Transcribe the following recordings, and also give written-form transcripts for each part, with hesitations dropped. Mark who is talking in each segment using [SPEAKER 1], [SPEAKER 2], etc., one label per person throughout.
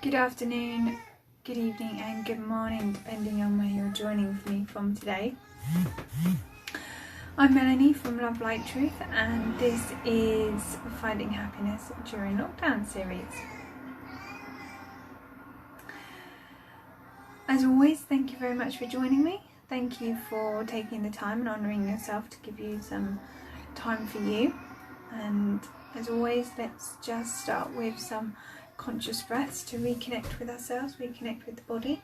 [SPEAKER 1] Good afternoon, good evening and good morning, depending on where you're joining me from today. I'm Melanie from Love Light Truth, and this is Finding Happiness During Lockdown series. As always, thank you very much for joining me. Thank you for taking the time and honouring yourself to give you some time for you. And as always, let's just start with some conscious breaths to reconnect with ourselves, reconnect with the body.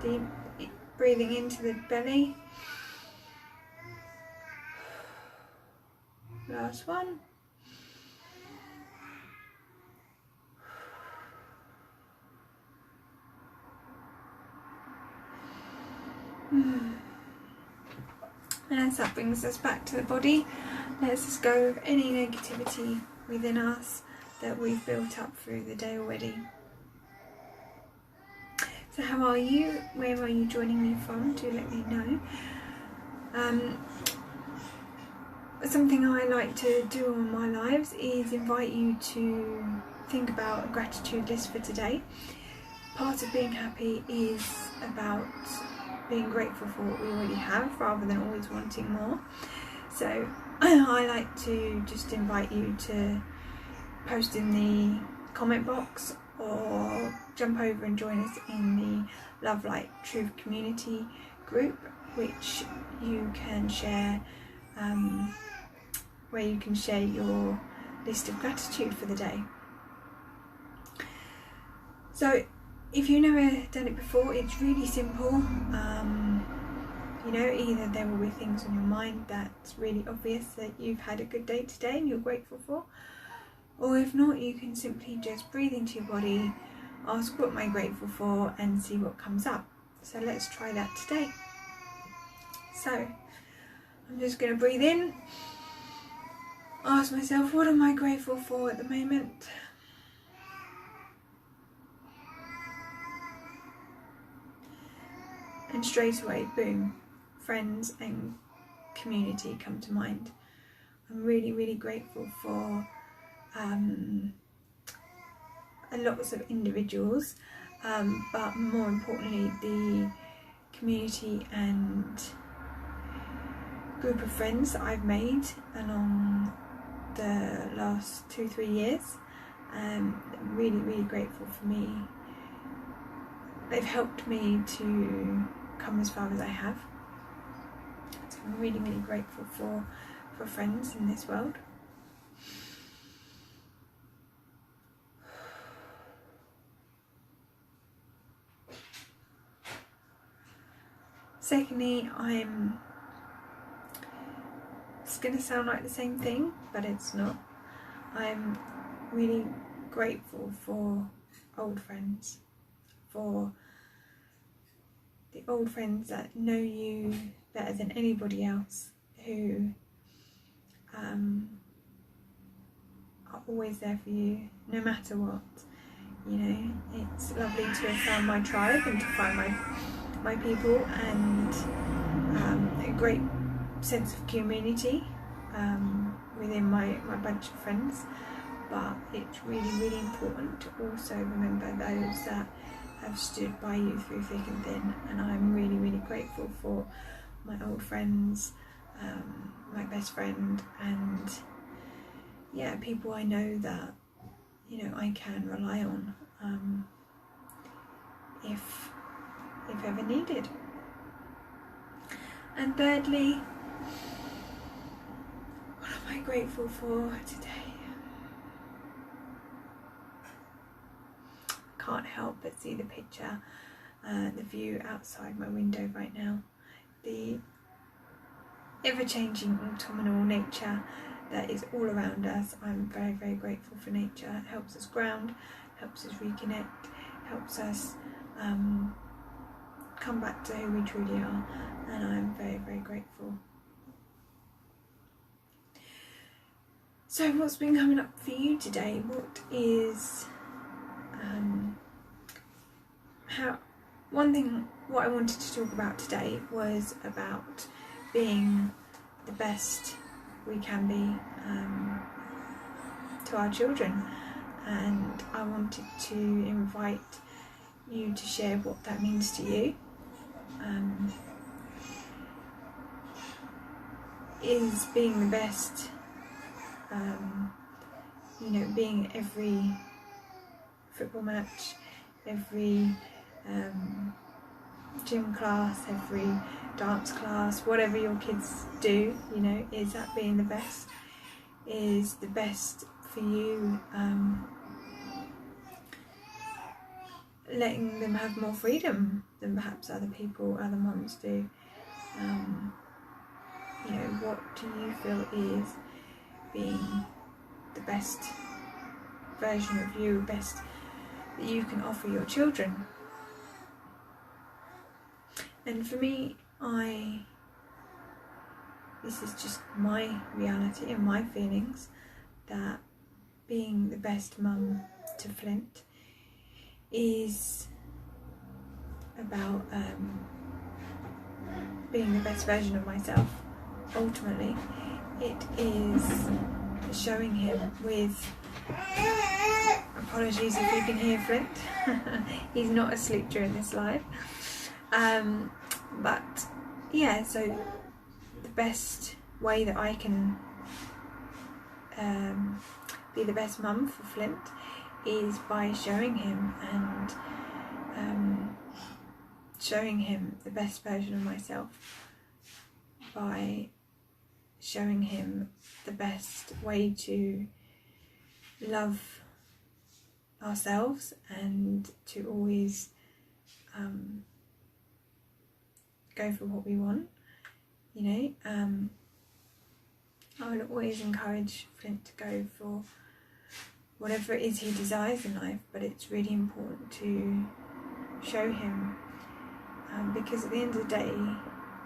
[SPEAKER 1] Deep breathing into the belly. Last one. And as that brings us back to the body, let's just go with any negativity within us that we've built up through the day already. So how are you? Where are you joining me from? Do let me know. Something I like to do on my lives is invite you to think about a gratitude list for today. Part of being happy is about being grateful for what we already have rather than always wanting more. So I like to just invite you to post in the comment box or jump over and join us in the Love Light Truth community group, which you can share where you can share your list of gratitude for the day. So if you've never done it before, it's really simple. Either there will be things on your mind that's really obvious that you've had a good day today and you're grateful for, or if not, you can simply just breathe into your body, ask what am I grateful for, and see what comes up. So let's try that today. So I'm just going to breathe in, ask myself, what am I grateful for at the moment? And straight away, boom, friends and community come to mind. I'm really, really grateful for lots of individuals, but more importantly, the community and group of friends that I've made along the last 2-3 years. Really, really grateful for me. They've helped me to come as far as I have. So I'm really, really grateful for friends in this world. Secondly, it's going to sound like the same thing, but it's not. I'm really grateful for old friends, for the old friends that know you better than anybody else, who are always there for you no matter what. It's lovely to have found my tribe and to find my people, and a great sense of community within my bunch of friends. But it's really, really important to also remember those that have stood by you through thick and thin, and I'm really, really grateful for my old friends, my best friend, and people I know that I can rely on if ever needed. And thirdly, what am I grateful for today? Can't help but see the picture, the view outside my window right now, the ever-changing autumnal nature that is all around us. I'm very, very grateful for nature. It helps us ground, helps us reconnect, helps us come back to who we truly are, and I'm very, very grateful. So what's been coming up for you today? What is what I wanted to talk about today was about being the best we can be to our children, and I wanted to invite you to share what that means to you. Is being the best, being at every football match, every gym class, every dance class, whatever your kids do, is that being the best? Is the best for you letting them have more freedom than perhaps other mums do? What do you feel is being the best version of you, best that you can offer your children? And for me, this is just my reality and my feelings, that being the best mum to Flint is about being the best version of myself. Ultimately, it is showing him with, apologies if you can hear Flint, he's not asleep during this live, but yeah, so the best way that I can be the best mum for Flint is by showing him and showing him the best version of myself, by showing him the best way to love ourselves and to always go for what we want. I would always encourage Flint to go for whatever it is he desires in life, but it's really important to show him, because at the end of the day,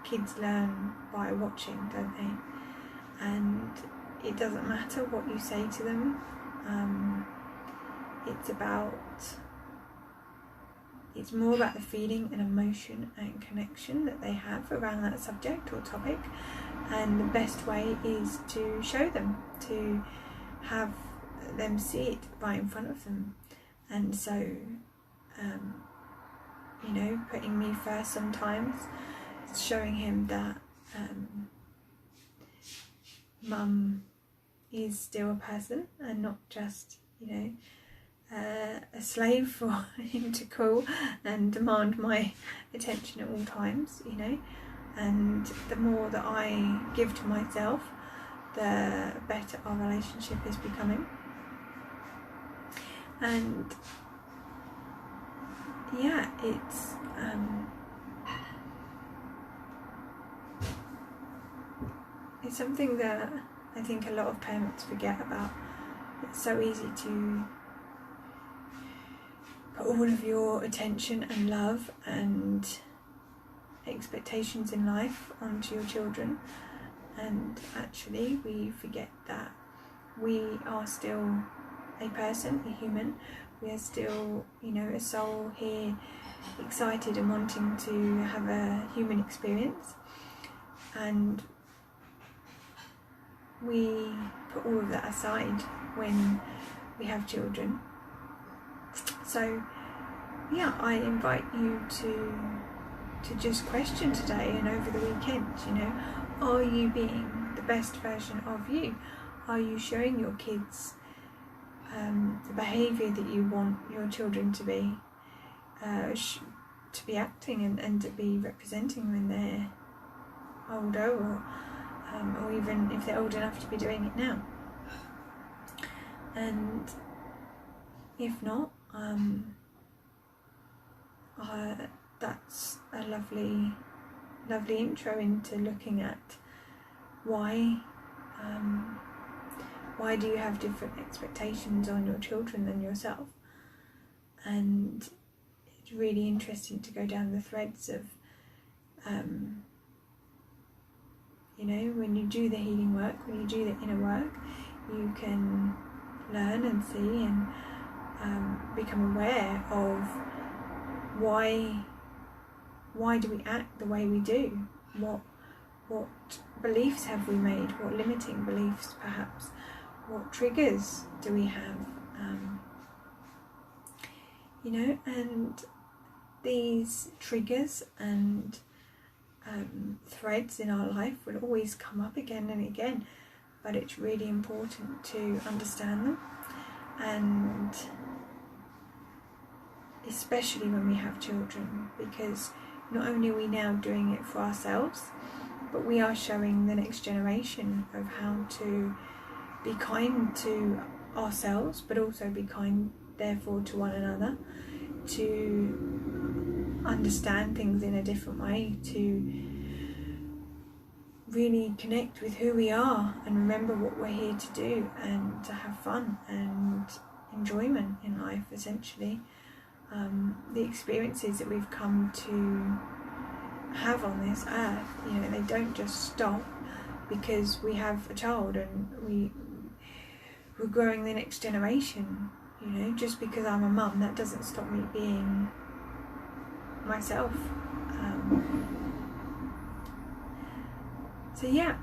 [SPEAKER 1] kids learn by watching, don't they? And it doesn't matter what you say to them. It's more about the feeling and emotion and connection that they have around that subject or topic, and the best way is to show them, to have them see it right in front of them. And so putting me first sometimes, showing him that mum is still a person and not just a slave for him to call and demand my attention at all times, and the more that I give to myself, the better our relationship is becoming. And yeah, it's something that I think a lot of parents forget about. It's so easy to put all of your attention and love and expectations in life onto your children, and actually we forget that we are still a person, a human. We are still, a soul here, excited and wanting to have a human experience, and we put all of that aside when we have children. So yeah, I invite you to just question today and over the weekend, are you being the best version of you? Are you showing your kids the behaviour that you want your children to be acting and to be representing when they're older, or even if they're old enough to be doing it now? And if not, that's a lovely intro into looking at why do you have different expectations on your children than yourself. And it's really interesting to go down the threads of when you do the healing work, when you do the inner work, you can learn and see and become aware of why do we act the way we do, what beliefs have we made, what limiting beliefs perhaps, what triggers do we have, you know, and these triggers and threads in our life will always come up again and again, but it's really important to understand them, and especially when we have children, because not only are we now doing it for ourselves, but we are showing the next generation of how to be kind to ourselves, but also be kind therefore to one another, to understand things in a different way, to really connect with who we are and remember what we're here to do, and to have fun and enjoyment in life, essentially. The experiences that we've come to have on this earth, you know, they don't just stop because we have a child and we're growing the next generation. You know, just because I'm a mum, that doesn't stop me being myself. So yeah,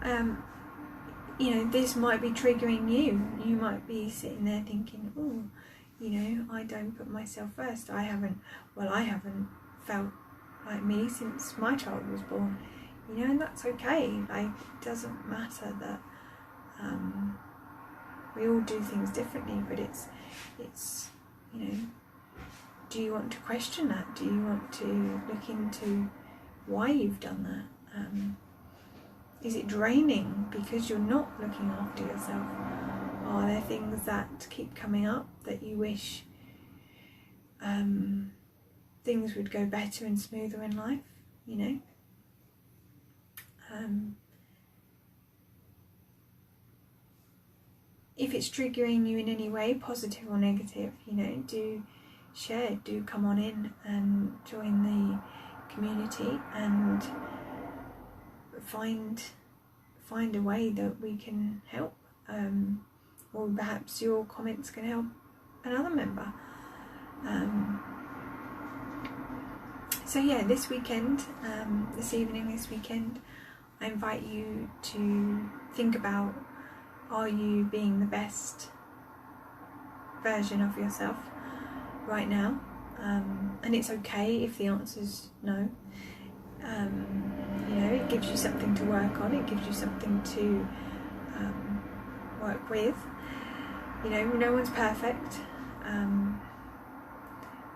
[SPEAKER 1] you know, this might be triggering you. You might be sitting there thinking, oh, you know, I don't put myself first. I haven't felt like me since my child was born. You know, and that's okay. Like, it doesn't matter that we all do things differently, but it's you know, do you want to question that? Do you want to look into why you've done that? Is it draining because you're not looking after yourself? Are there things that keep coming up that you wish things would go better and smoother in life, you know? If it's triggering you in any way, positive or negative, you know, do share, do come on in and join the community and find a way that we can help, or perhaps your comments can help another member. So yeah, this weekend, this weekend, I invite you to think about, are you being the best version of yourself right now? And it's okay if the answer's no. You know, it gives you something to work on, it gives you something to work with. You know, no one's perfect,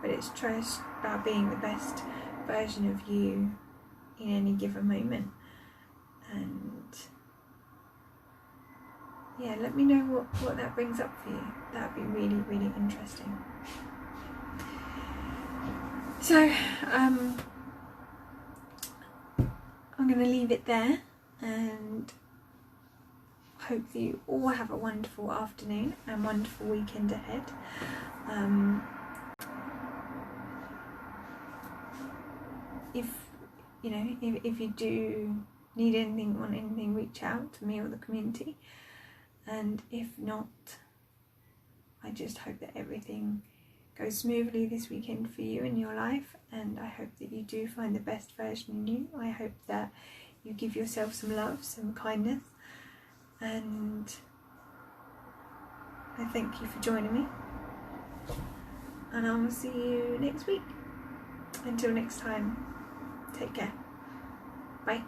[SPEAKER 1] but it's just about being the best version of you in any given moment. And yeah, let me know what that brings up for you. That'd be really, really interesting. So, I'm going to leave it there, and hope that you all have a wonderful afternoon and wonderful weekend ahead. If you do need anything, want anything, reach out to me or the community. And if not, I just hope that everything goes smoothly this weekend for you in your life, and I hope that you do find the best version of you. I hope that you give yourself some love, some kindness, and I thank you for joining me, and I will see you next week. Until next time, take care. Bye.